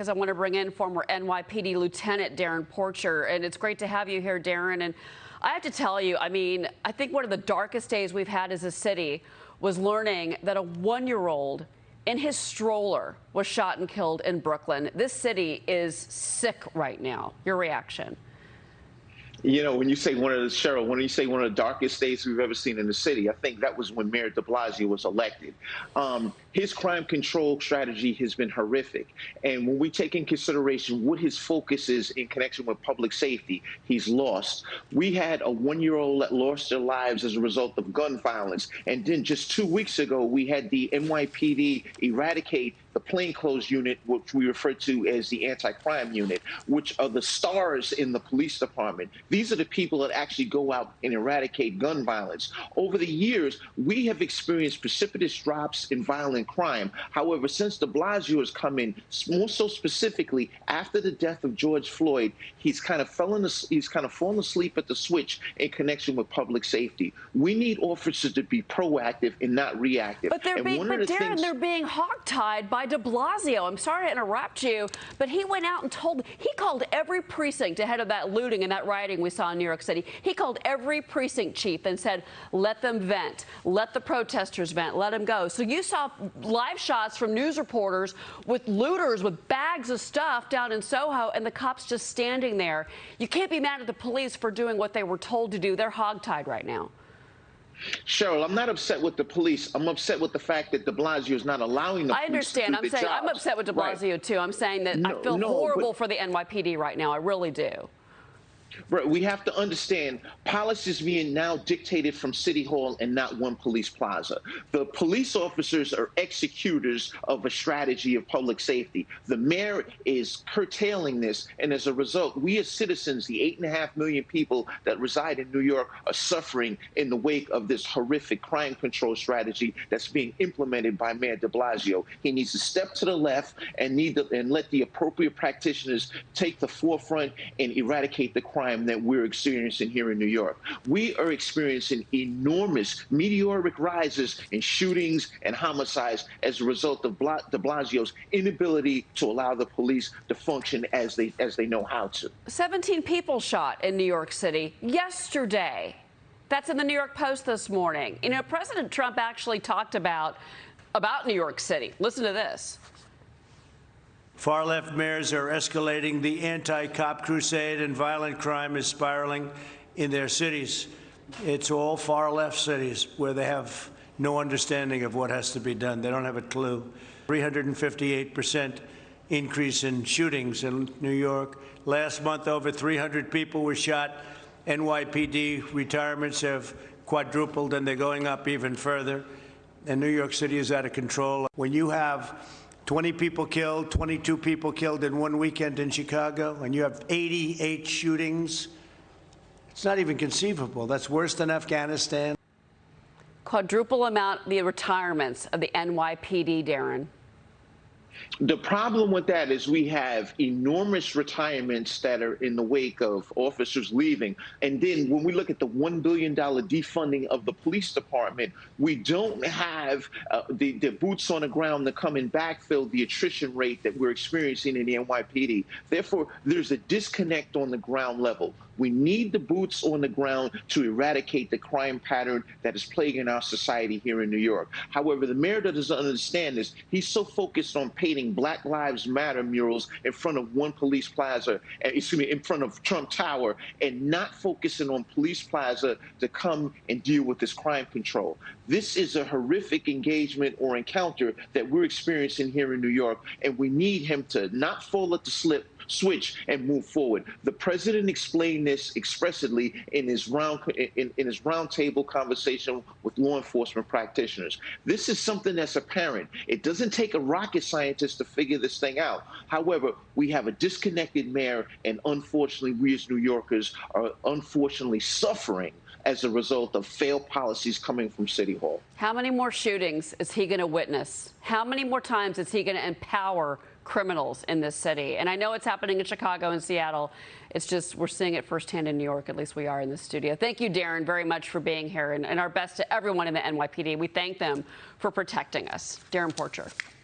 Because I want to bring in former NYPD Lieutenant Darrin Porcher, and it's great to have you here, Darrin. And I have to tell you, I mean, I think one of the darkest days we've had as a city was learning that a one-year-old in his stroller was shot and killed in Brooklyn. This city is sick right now. Your reaction? You know, when you say one of the darkest days we've ever seen in the city, I think that was when Mayor de Blasio was elected. His crime control strategy has been horrific. And when we take in consideration what his focus is in connection with public safety, he's lost. We had a one-year-old that lost their lives as a result of gun violence. And then just 2 weeks ago, we had the NYPD eradicate the plainclothes unit, which we refer to as the anti-crime unit, which are the stars in the police department. These are the people that actually go out and eradicate gun violence. Over the years, we have experienced precipitous drops in violent crime. However, since de Blasio has come in, more so specifically after the death of George Floyd, he's kind of fallen asleep at the switch in connection with public safety. We need officers to be proactive and not reactive. But they're being hogtied by de Blasio. I'm sorry to interrupt you, but he went out and he called every precinct ahead of that looting and that rioting we saw in New York City. He called every precinct chief and said, let them vent, let the protesters vent, let them go. So you saw live shots from news reporters with looters with bags of stuff down in Soho and the cops just standing there. You can't be mad at the police for doing what they were told to do. They're hogtied right now. Cheryl, I'm not upset with the police. I'm upset with the fact that de Blasio is not allowing the police to do their jobs. I'm upset with de Blasio, too. I'm saying that I feel horrible for the NYPD right now. I really do. Right. We have to understand policies being now dictated from City Hall and not one police plaza. The police officers are executors of a strategy of public safety. The mayor is curtailing this, and as a result, we as citizens, the 8.5 million people that reside in New York, are suffering in the wake of this horrific crime control strategy that's being implemented by Mayor de Blasio. He needs to step to the left and let the appropriate practitioners take the forefront and eradicate the crime that we're experiencing here in New York. We are experiencing enormous meteoric rises in shootings and homicides as a result of de Blasio's inability to allow the police to function as they know how to. 17 people shot in New York City yesterday. That's in the New York Post this morning. You know, President Trump actually talked about New York City. Listen to this. Far-left mayors are escalating the anti-cop crusade, and violent crime is spiraling in their cities. It's all far-left cities where they have no understanding of what has to be done. They don't have a clue. 358% increase in shootings in New York. Last month, over 300 people were shot. NYPD retirements have quadrupled, and they're going up even further. And New York City is out of control. When you have 20 people killed, 22 people killed in one weekend in Chicago, and you have 88 shootings. It's not even conceivable. That's worse than Afghanistan. Quadruple amount the retirements of the NYPD, Darrin. The problem with that is we have enormous retirements that are in the wake of officers leaving. And then when we look at the $1 billion defunding of the police department, we don't have the boots on the ground to come and backfill the attrition rate that we're experiencing in the NYPD. Therefore, there's a disconnect on the ground level. We need the boots on the ground to eradicate the crime pattern that is plaguing our society here in New York. However, the mayor doesn't understand this. He's so focused on painting Black Lives Matter murals in front of one police plaza, in front of Trump Tower, and not focusing on Police Plaza to come and deal with this crime control. This is a horrific engagement or encounter that we're experiencing here in New York, and we need him to not fall at the switch and move forward. The president explained this expressly in his roundtable conversation with law enforcement practitioners. This is something that's apparent. It doesn't take a rocket scientist to figure this thing out. However, we have a disconnected mayor, and unfortunately, we as New Yorkers are unfortunately suffering as a result of failed policies coming from City Hall. How many more shootings is he going to witness? How many more times is he going to empower criminals in this city? And I know it's happening in Chicago and Seattle. It's just we're seeing it firsthand in New York. At least we are in the studio. Thank you, Darrin, very much for being here, and our best to everyone in the NYPD. We thank them for protecting us. Darrin Porcher.